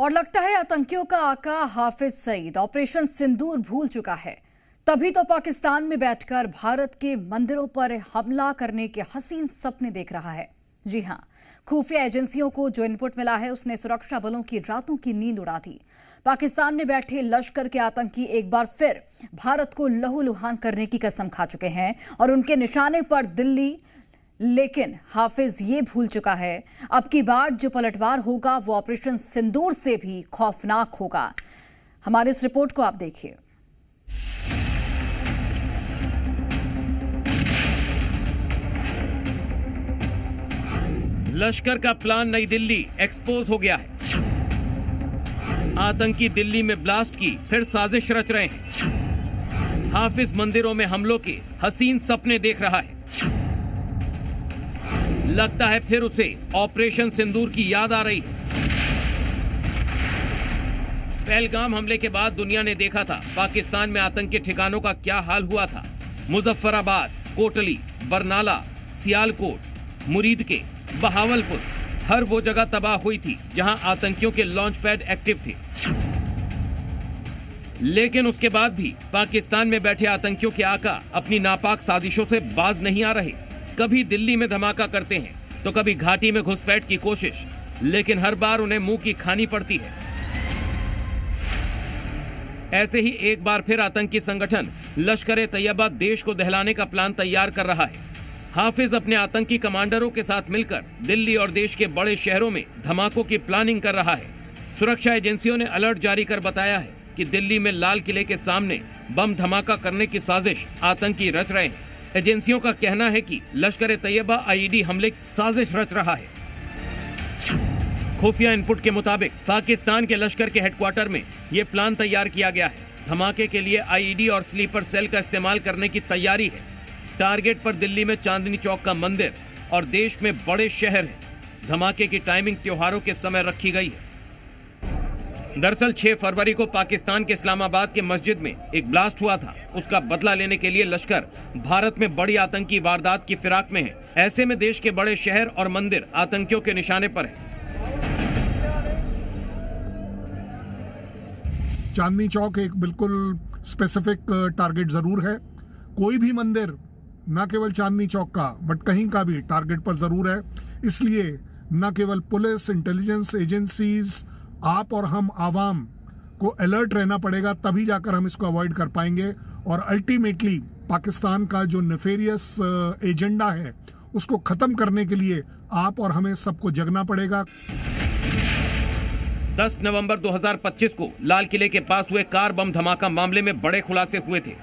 और लगता है आतंकियों का आका हाफिज सईद ऑपरेशन सिंदूर भूल चुका है। तभी तो पाकिस्तान में बैठकर भारत के मंदिरों पर हमला करने के हसीन सपने देख रहा है। जी हां, खुफिया एजेंसियों को जो इनपुट मिला है उसने सुरक्षा बलों की रातों की नींद उड़ा दी। पाकिस्तान में बैठे लश्कर के आतंकी एक बार फिर भारत को लहूलुहान करने की कसम खा चुके हैं और उनके निशाने पर दिल्ली। लेकिन हाफिज ये भूल चुका है, अब की बार जो पलटवार होगा वो ऑपरेशन सिंदूर से भी खौफनाक होगा। हमारी इस रिपोर्ट को आप देखिए। लश्कर का प्लान नई दिल्ली एक्सपोज हो गया है। आतंकी दिल्ली में ब्लास्ट की फिर साजिश रच रहे हैं। हाफिज मंदिरों में हमलों के हसीन सपने देख रहा है। लगता है फिर उसे ऑपरेशन सिंदूर की याद आ रही है। पहलगाम हमले के बाद दुनिया ने देखा था पाकिस्तान में आतंकी ठिकानों का क्या हाल हुआ था। मुजफ्फराबाद, कोटली, बरनाला, सियालकोट, मुरीदके, बहावलपुर, हर वो जगह तबाह हुई थी जहां आतंकियों के लॉन्च पैड एक्टिव थे। लेकिन उसके बाद भी पाकिस्तान में बैठे आतंकियों के आका अपनी नापाक साजिशों से बाज नहीं आ रहे। कभी दिल्ली में धमाका करते हैं तो कभी घाटी में घुसपैठ की कोशिश, लेकिन हर बार उन्हें मुंह की खानी पड़ती है। ऐसे ही एक बार फिर आतंकी संगठन लश्कर-ए-तैयबा देश को दहलाने का प्लान तैयार कर रहा है। हाफिज अपने आतंकी कमांडरों के साथ मिलकर दिल्ली और देश के बड़े शहरों में धमाकों की प्लानिंग कर रहा है। सुरक्षा एजेंसियों ने अलर्ट जारी कर बताया है कि दिल्ली में लाल किले के सामने बम धमाका करने की साजिश आतंकी रच रहे हैं। एजेंसियों का कहना है कि लश्कर-ए-तैयबा आईईडी हमले की साजिश रच रहा है। खुफिया इनपुट के मुताबिक पाकिस्तान के लश्कर के हेडक्वार्टर में यह प्लान तैयार किया गया है। धमाके के लिए आईईडी और स्लीपर सेल का इस्तेमाल करने की तैयारी है। टारगेट पर दिल्ली में चांदनी चौक का मंदिर और देश में बड़े शहर हैं। धमाके की टाइमिंग त्योहारों के समय रखी गई है। दरअसल 6 फरवरी को पाकिस्तान के इस्लामाबाद के मस्जिद में एक ब्लास्ट हुआ था। उसका बदला लेने के लिए लश्कर भारत में बड़ी आतंकी वारदात की फिराक में है। ऐसे में देश के बड़े शहर और मंदिर आतंकियों के निशाने पर हैं। चांदनी चौक एक बिल्कुल स्पेसिफिक टारगेट जरूर है। कोई भी मंदिर न केवल चांदनी चौक का बट कहीं का भी टारगेट पर जरूर है। इसलिए न केवल पुलिस, इंटेलिजेंस एजेंसीज, आप और हम आवाम को अलर्ट रहना पड़ेगा, तभी जाकर हम इसको अवॉइड कर पाएंगे। और अल्टीमेटली पाकिस्तान का जो नेफेरियस एजेंडा है उसको खत्म करने के लिए आप और हमें सबको जगना पड़ेगा। 10 नवंबर 2025 को लाल किले के पास हुए कार बम धमाका मामले में बड़े खुलासे हुए थे।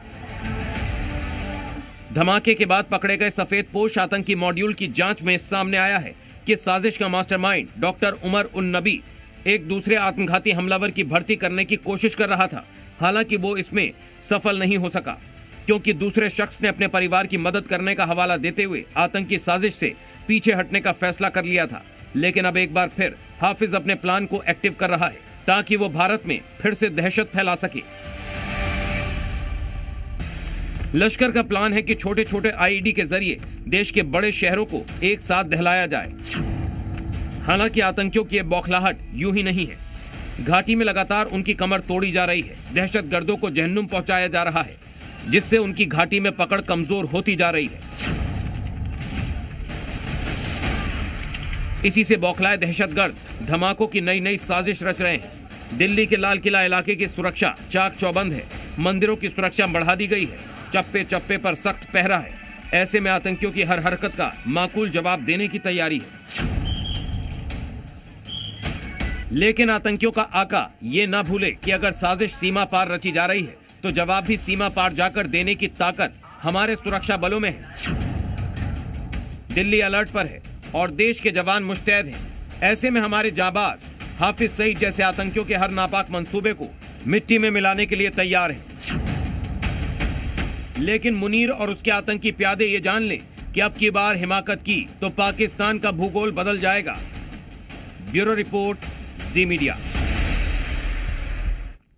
धमाके के बाद पकड़े गए सफेद पोश आतंकी मॉड्यूल की जांच में सामने आया है कि साजिश का मास्टरमाइंड डॉक्टर उमर उन नबी एक दूसरे आत्मघाती हमलावर की भर्ती करने की कोशिश कर रहा था। हालांकि वो इसमें सफल नहीं हो सका क्योंकि दूसरे शख्स ने अपने परिवार की मदद करने का हवाला देते हुए आतंकी साजिश से पीछे हटने का फैसला कर लिया था। लेकिन अब एक बार फिर हाफिज अपने प्लान को एक्टिव कर रहा है ताकि वो भारत में फिर से दहशत फैला सके। लश्कर का प्लान है कि छोटे छोटे आईईडी के जरिए देश के बड़े शहरों को एक साथ दहलाया जाए। हालांकि आतंकियों की यह बौखलाहट यूं ही नहीं है। घाटी में लगातार उनकी कमर तोड़ी जा रही है। दहशतगर्दों को जहन्नुम पहुंचाया जा रहा है, जिससे उनकी घाटी में पकड़ कमजोर होती जा रही है। इसी से बौखलाए दहशतगर्द धमाकों की नई नई साजिश रच रहे हैं। दिल्ली के लाल किला इलाके की सुरक्षा चाक चौबंद है। मंदिरों की सुरक्षा बढ़ा दी गई है। चप्पे चप्पे पर सख्त पहरा है। ऐसे में आतंकियों की हर हरकत का माकूल जवाब देने की तैयारी है। लेकिन आतंकियों का आका ये ना भूले कि अगर साजिश सीमा पार रची जा रही है तो जवाब भी सीमा पार जाकर देने की ताकत हमारे सुरक्षा बलों में है। दिल्ली अलर्ट पर है और देश के जवान मुस्तैद हैं। ऐसे में हमारे जाबाज हाफिज सईद जैसे आतंकियों के हर नापाक मंसूबे को मिट्टी में मिलाने के लिए तैयार हैं। लेकिन मुनीर और उसके आतंकी प्यादे ये जान लें कि अब की बार हिमाकत की तो पाकिस्तान का भूगोल बदल जाएगा। ब्यूरो रिपोर्ट, जी मीडिया।